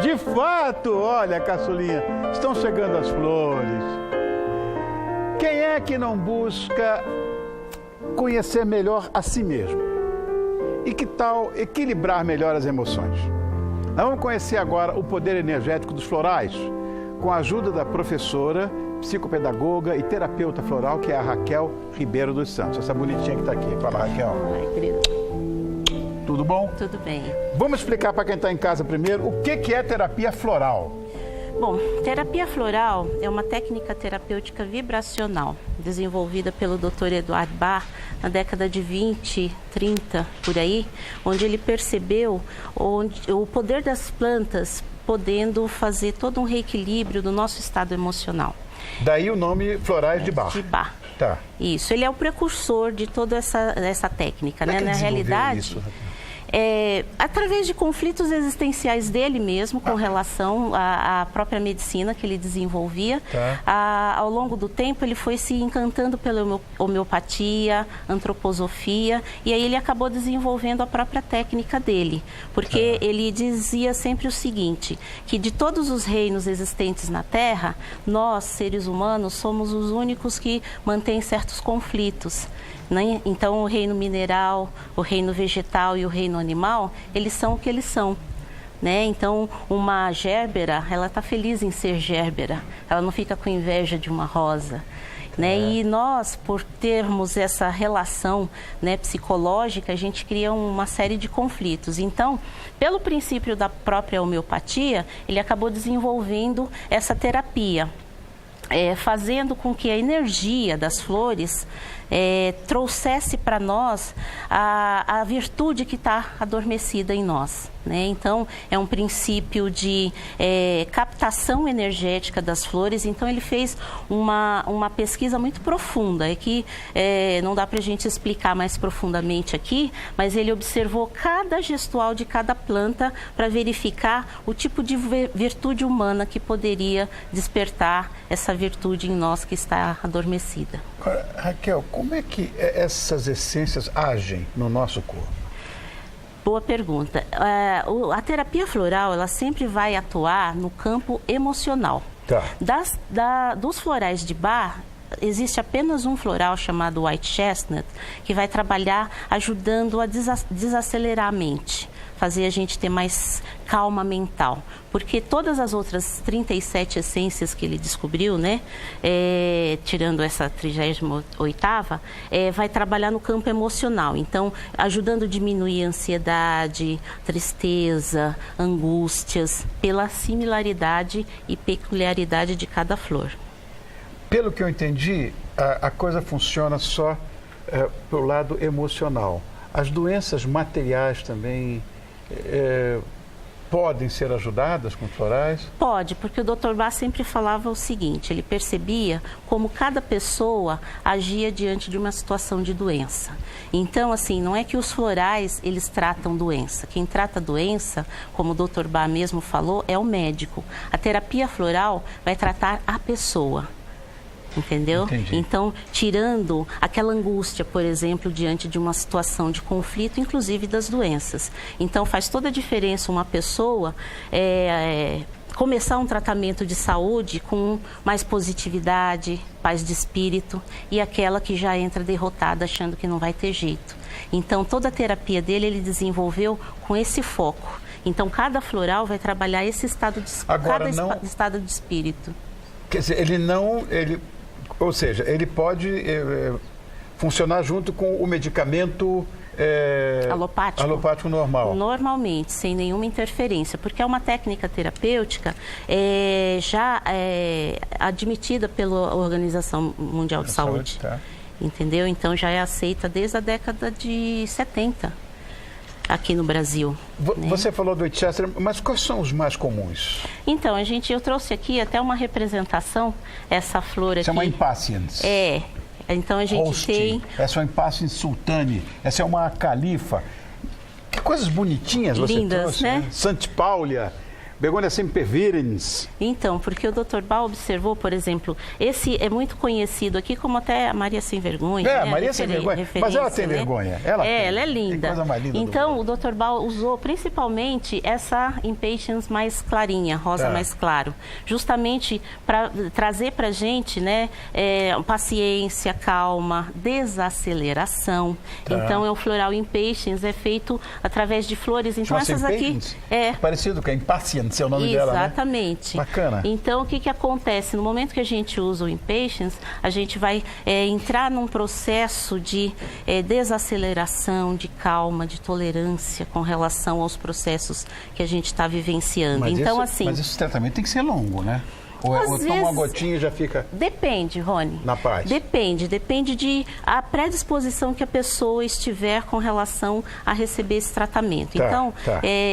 De fato, olha, caçulinha, estão chegando as flores. Quem é que não busca conhecer melhor a si mesmo? E que tal equilibrar melhor as emoções? Nós vamos conhecer agora o poder energético dos florais, com a ajuda da professora, psicopedagoga e terapeuta floral, que é a Raquel Ribeiro dos Santos. Essa bonitinha que está aqui. Fala, Raquel. Ai, querido. Tudo bom? Tudo bem. Vamos explicar para quem está em casa primeiro o que é terapia floral. Bom, terapia floral é uma técnica terapêutica vibracional desenvolvida pelo Dr. Eduard Bach na década de 20, 30, por aí, onde ele percebeu o poder das plantas podendo fazer todo um reequilíbrio do nosso estado emocional. Daí o nome Florais de Bach. De Bach. Tá. Isso, ele é o precursor de toda essa técnica, né? Que Na realidade, isso? através de conflitos existenciais dele mesmo, com relação à própria medicina que ele desenvolvia, ao longo do tempo ele foi se encantando pela homeopatia, antroposofia, e aí ele acabou desenvolvendo a própria técnica dele, porque ele dizia sempre o seguinte, que de todos os reinos existentes na Terra, nós, seres humanos, somos os únicos que mantêm certos conflitos. Né? Então, o reino mineral, o reino vegetal e o reino animal, eles são o que eles são. Né? Então, uma gérbera, ela está feliz em ser gérbera, ela não fica com inveja de uma rosa. Né? E nós, por termos essa relação, né, psicológica, a gente cria uma série de conflitos. Então, pelo princípio da própria homeopatia, ele acabou desenvolvendo essa terapia, fazendo com que a energia das flores trouxesse para nós a virtude que está adormecida em nós. Né? Então, é um princípio de captação energética das flores. Então, ele fez uma pesquisa muito profunda, que não dá para a gente explicar mais profundamente aqui, mas ele observou cada gestual de cada planta para verificar o tipo de virtude humana que poderia despertar essa virtude em nós que está adormecida. Agora, Raquel, como é que essas essências agem no nosso corpo? Boa pergunta. A terapia floral, ela sempre vai atuar no campo emocional. Dos florais de Bach, existe apenas um floral chamado White Chestnut, que vai trabalhar ajudando a desacelerar a mente, fazer a gente ter mais calma mental. Porque todas as outras 37 essências que ele descobriu, né, tirando essa 38ª, vai trabalhar no campo emocional. Então, ajudando a diminuir a ansiedade, tristeza, angústias, pela similaridade e peculiaridade de cada flor. Pelo que eu entendi, a coisa funciona só pelo lado emocional. As doenças materiais também podem ser ajudadas com florais? Pode, porque o Dr. Bach sempre falava o seguinte, ele percebia como cada pessoa agia diante de uma situação de doença. Então, assim, não é que os florais, eles tratam doença. Quem trata doença, como o Dr. Bach mesmo falou, é o médico. A terapia floral vai tratar a pessoa. Entendeu? Entendi. Então, tirando aquela angústia, por exemplo, diante de uma situação de conflito, inclusive das doenças. Então, faz toda a diferença uma pessoa começar um tratamento de saúde com mais positividade, paz de espírito, e aquela que já entra derrotada, achando que não vai ter jeito. Então, toda a terapia dele, ele desenvolveu com esse foco. Então, cada floral vai trabalhar esse estado de, estado de espírito. Quer dizer, ou seja, ele pode funcionar junto com o medicamento alopático normal. Normalmente, sem nenhuma interferência, porque é uma técnica terapêutica já admitida pela Organização Mundial de Saúde. Entendeu? Então já é aceita desde a década de 70 aqui no Brasil. Você falou do White Chestnut, mas quais são os mais comuns? Então, eu trouxe aqui até uma representação, essa flor aqui. Essa é uma Impatiens. Então a gente tem... Essa é uma Impatiens sultane, essa é uma califa. Que coisas bonitinhas você lindas, trouxe, né? Santipáulia. Begônia sempervirens. Então, porque o Dr. Bá observou, por exemplo, esse é muito conhecido aqui como até a Maria Sem Vergonha. É, né? Maria Sem Vergonha. Mas ela tem vergonha. Ela é linda. Coisa mais linda. Então, o Dr. Bá usou principalmente essa Impatiens mais clarinha, rosa mais claro, justamente para trazer para a gente, né, paciência, calma, desaceleração. Então, o floral Impatiens é feito através de flores. Então, essas aqui parecido com a Impatiens, é o nome dela, né? Exatamente. Bacana. Então, o que acontece? No momento que a gente usa o Impatiens, a gente vai entrar num processo de desaceleração, de calma, de tolerância com relação aos processos que a gente está vivenciando. Mas esse tratamento tem que ser longo, né? Ou toma uma gotinha e já fica... Depende, Rony. Na paz. Depende de a predisposição que a pessoa estiver com relação a receber esse tratamento.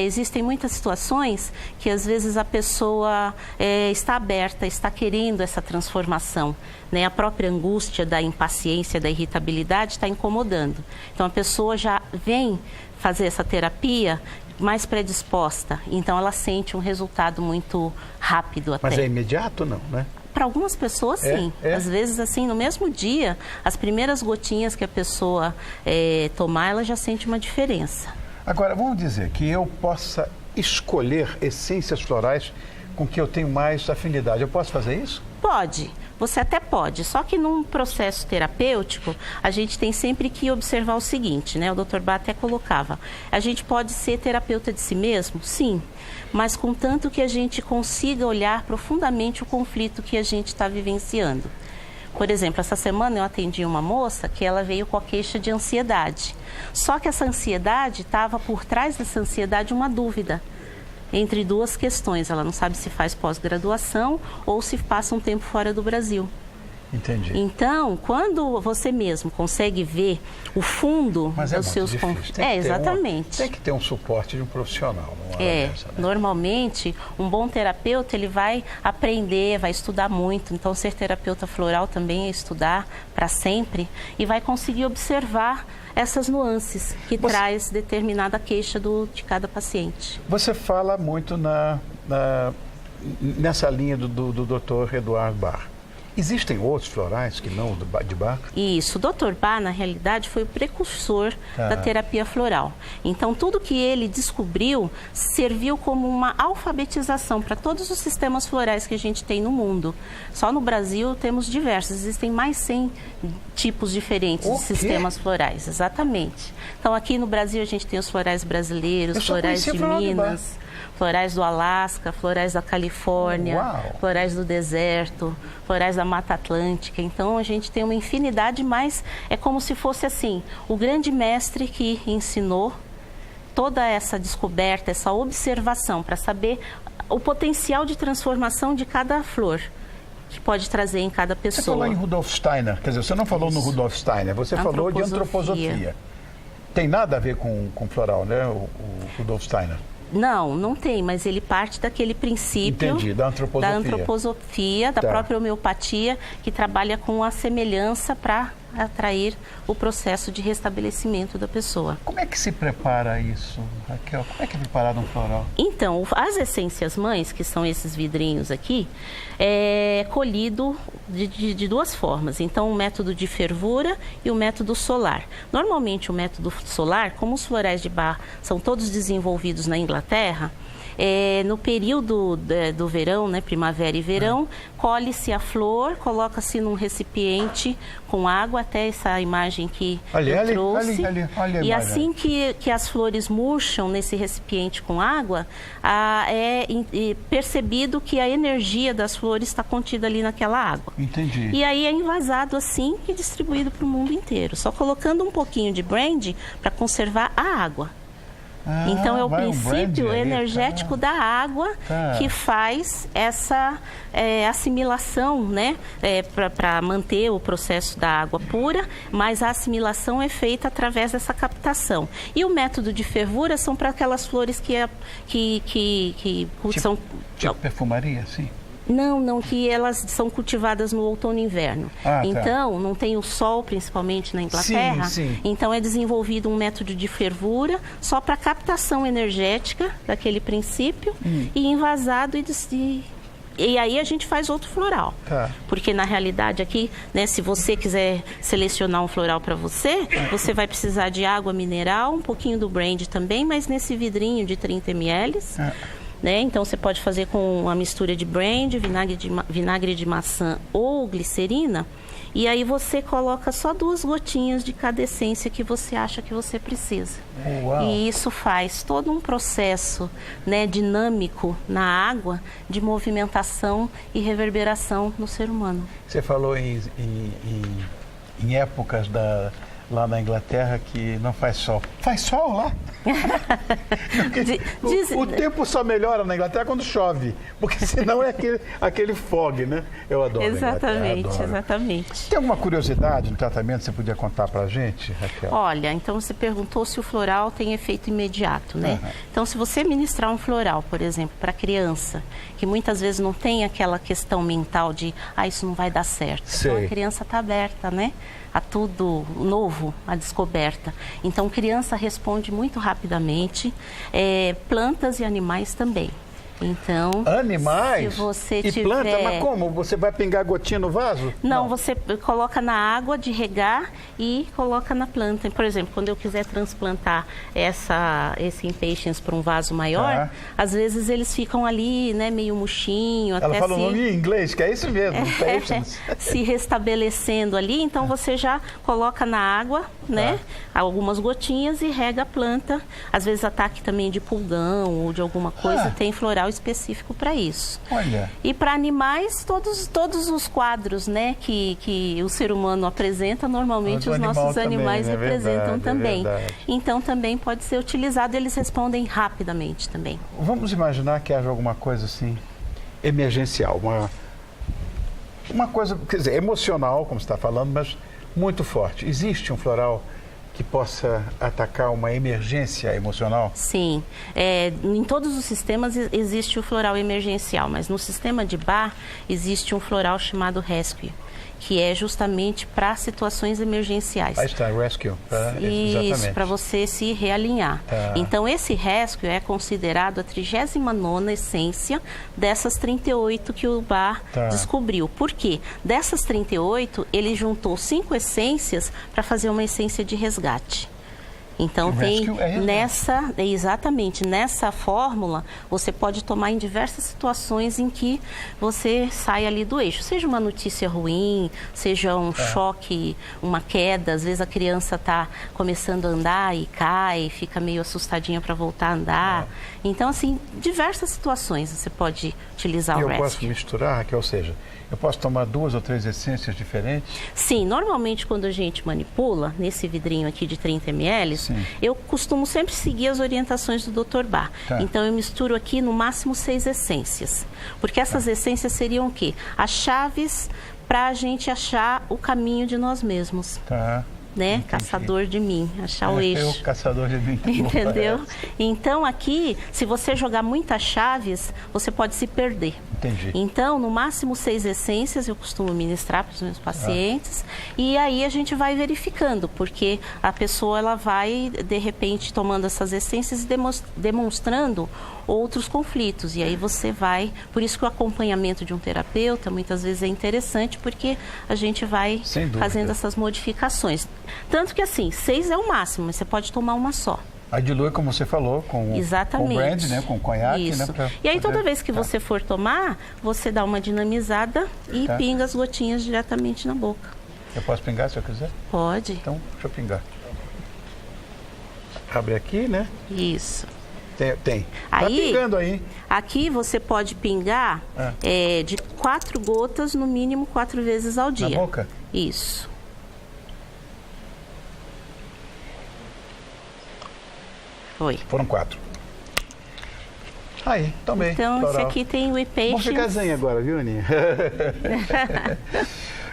Existem muitas situações que às vezes a pessoa está aberta, está querendo essa transformação, né? A própria angústia da impaciência, da irritabilidade está incomodando. Então a pessoa já vem fazer essa terapia mais predisposta, então ela sente um resultado muito rápido até. Mas é imediato não, né? Para algumas pessoas, sim. Às vezes, assim, no mesmo dia, as primeiras gotinhas que a pessoa tomar, ela já sente uma diferença. Agora, vamos dizer que eu possa escolher essências florais com que eu tenho mais afinidade. Eu posso fazer isso? Pode. Você até pode, só que num processo terapêutico, a gente tem sempre que observar o seguinte, né? O Dr. Bá até colocava, a gente pode ser terapeuta de si mesmo? Sim, mas contanto que a gente consiga olhar profundamente o conflito que a gente está vivenciando. Por exemplo, essa semana eu atendi uma moça que ela veio com a queixa de ansiedade. Só que essa ansiedade, estava por trás dessa ansiedade uma dúvida entre duas questões. Ela não sabe se faz pós-graduação ou se passa um tempo fora do Brasil. Entendi. Então, quando você mesmo consegue ver o fundo dos seus conflitos... exatamente. Tem que ter um suporte de um profissional. Dessa, né? Normalmente, um bom terapeuta, ele vai aprender, vai estudar muito. Então, ser terapeuta floral também é estudar para sempre e vai conseguir observar essas nuances que traz determinada queixa de cada paciente. Você fala muito nessa linha do Dr. Eduardo Bá. Existem outros florais que não de Bá? Isso. O Dr. Bá, na realidade, foi o precursor da terapia floral. Então, tudo que ele descobriu serviu como uma alfabetização para todos os sistemas florais que a gente tem no mundo. Só no Brasil temos diversos. Existem mais 100 tipos diferentes de sistemas florais. Exatamente. Então, aqui no Brasil a gente tem os florais brasileiros, florais de Minas, florais do Alasca, florais da Califórnia, florais do deserto, florais da Mata Atlântica. Então, a gente tem uma infinidade, mas é como se fosse assim, o grande mestre que ensinou toda essa descoberta, essa observação, para saber o potencial de transformação de cada flor que pode trazer em cada pessoa. Você falou em Rudolf Steiner, quer dizer, você não falou no Rudolf Steiner, você falou de antroposofia. Tem nada a ver com floral, né, o Rudolf Steiner? Não, não tem, mas ele parte daquele princípio da antroposofia, da própria homeopatia, que trabalha com a semelhança para atrair o processo de restabelecimento da pessoa. Como é que se prepara isso, Raquel? Como é que é preparado um floral? Então, as essências mães, que são esses vidrinhos aqui, é colhido de duas formas. Então, o método de fervura e o método solar. Normalmente, o método solar, como os florais de Bá são todos desenvolvidos na Inglaterra, no período do verão, né, primavera e verão, colhe-se a flor, coloca-se num recipiente com água, até essa imagem que eu trouxe. E assim que as flores murcham nesse recipiente com água, é percebido que a energia das flores está contida ali naquela água. Entendi. E aí é envasado assim e distribuído para o mundo inteiro, só colocando um pouquinho de brandy para conservar a água. Então, é o princípio energético da água que faz essa assimilação, né, para manter o processo da água pura, mas a assimilação é feita através dessa captação. E o método de fervura são para aquelas flores que são... Tipo perfumaria, sim? Não, que elas são cultivadas no outono e inverno. Então, não tem o sol, principalmente na Inglaterra. Sim. Então, é desenvolvido um método de fervura só para captação energética daquele princípio e envasado e aí a gente faz outro floral. Porque na realidade aqui, né, se você quiser selecionar um floral para você, você vai precisar de água mineral, um pouquinho do brandy também, mas nesse vidrinho de 30 ml. Né? Então você pode fazer com uma mistura de brandy, vinagre de maçã ou glicerina. E aí você coloca só 2 gotinhas de cada essência que você acha que você precisa. Uau. E isso faz todo um processo, né, dinâmico na água de movimentação e reverberação no ser humano. Você falou em épocas lá na Inglaterra que não faz sol. Faz sol lá? O tempo só melhora na Inglaterra quando chove, porque senão é aquele fog, né? Eu adoro. Exatamente. Tem alguma curiosidade no tratamento que você podia contar pra gente, Raquel? Olha, então você perguntou se o floral tem efeito imediato, né? Então, se você ministrar um floral, por exemplo, para criança, que muitas vezes não tem aquela questão mental de, isso não vai dar certo. Então, a criança está aberta, né? A tudo novo, a descoberta. Então, criança responde muito rapidamente, plantas e animais também. Então, animais? Se você tiver... planta? Mas como? Você vai pingar gotinha no vaso? Não, você coloca na água de regar e coloca na planta. Por exemplo, quando eu quiser transplantar esse impatiens para um vaso maior, às vezes eles ficam ali, né, meio murchinho. Ela fala o nome em inglês, que é isso mesmo, impatiens. Se restabelecendo ali, então você já coloca na água, né, algumas gotinhas e rega a planta. Às vezes ataque também de pulgão ou de alguma coisa, tem floral específico para isso. Olha. E para animais, todos os quadros, né, que o ser humano apresenta, normalmente os nossos animais representam também. Então também pode ser utilizado, eles respondem rapidamente também. Vamos imaginar que haja alguma coisa assim emergencial, uma coisa, quer dizer, emocional, como você está falando, mas muito forte. Existe um floral que possa atacar uma emergência emocional? Sim. Em todos os sistemas existe o floral emergencial, mas no sistema de Bach existe um floral chamado Rescue, que é justamente para situações emergenciais. Aí está, Rescue. Isso, para você se realinhar. Então, esse Rescue é considerado a 39ª essência dessas 38 que o Bach descobriu. Por quê? Dessas 38, ele juntou 5 essências para fazer uma essência de resgate. Então, tem exatamente nessa fórmula, você pode tomar em diversas situações em que você sai ali do eixo. Seja uma notícia ruim, seja um choque, uma queda. Às vezes a criança está começando a andar e cai, fica meio assustadinha para voltar a andar. Então, assim, diversas situações você pode utilizar o Rescue. Eu posso misturar, Raquel, ou seja, eu posso tomar 2 ou 3 essências diferentes? Sim, normalmente quando a gente manipula, nesse vidrinho aqui de 30 ml, eu costumo sempre seguir as orientações do Dr. Bach. Então eu misturo aqui no máximo 6 essências. Porque essas essências seriam o quê? As chaves para a gente achar o caminho de nós mesmos. Né? Entendi. Caçador de mim, achar o eixo. Eu, caçador de mim. Entendeu? Então aqui, se você jogar muitas chaves, você pode se perder. Entendi. Então, no máximo 6 essências eu costumo ministrar para os meus pacientes. E aí a gente vai verificando, porque a pessoa ela vai, de repente, tomando essas essências e demonstrando outros conflitos. E aí você vai... Por isso que o acompanhamento de um terapeuta muitas vezes é interessante, porque a gente vai fazendo essas modificações. Tanto que assim, 6 é o máximo, mas você pode tomar uma só. Aí dilui, como você falou, com brandy, né? Com conhaque. Isso. Né? E aí toda vez que você for tomar, você dá uma dinamizada e pinga as gotinhas diretamente na boca. Eu posso pingar se eu quiser? Pode. Então, deixa eu pingar. Abre aqui, né? Isso. Tem. Aí, tá pingando aí. Aqui você pode pingar de 4 gotas, no mínimo 4 vezes ao dia. Na boca? Isso. Foi. Foram 4. Aí, tomei. Então, esse aqui tem o impatiens. Vamos ficar zen agora, viu, Aninha?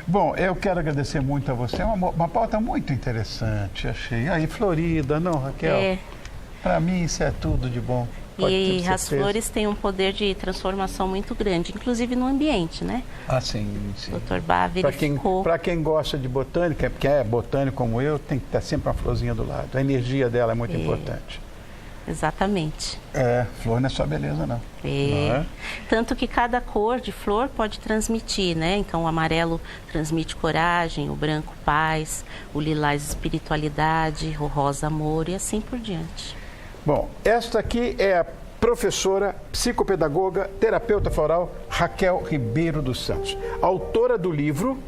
Bom, eu quero agradecer muito a você. É uma pauta muito interessante, achei. Aí, Florida, não, Raquel? Para mim, isso é tudo de bom. E as flores têm um poder de transformação muito grande, inclusive no ambiente, né? Ah, sim, sim. O Dr. Bá verificou. Para quem gosta de botânica, porque é botânico como eu, tem que estar sempre uma florzinha do lado. A energia dela é muito importante. Exatamente. Flor não é só beleza, não. Não é? Tanto que cada cor de flor pode transmitir, né? Então, o amarelo transmite coragem, o branco paz, o lilás espiritualidade, o rosa amor e assim por diante. Bom, esta aqui é a professora, psicopedagoga, terapeuta floral Raquel Ribeiro dos Santos, autora do livro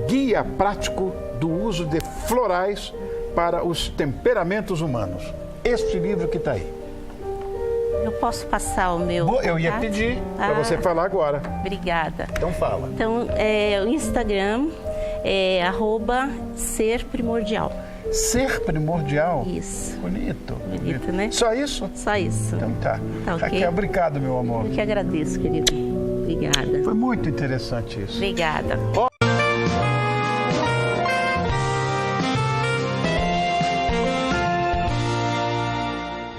Guia Prático do Uso de Florais para os Temperamentos Humanos. Este livro que está aí. Eu posso passar o meu Eu ia pedir para você falar agora. Obrigada. Então fala. Então, o Instagram é @serprimordial. Ser primordial? Isso. Bonito. Bonito, né? Só isso? Só isso. Então tá. Tá ok? Raquel, obrigado, meu amor. Eu que agradeço, querido. Obrigada. Foi muito interessante isso. Obrigada.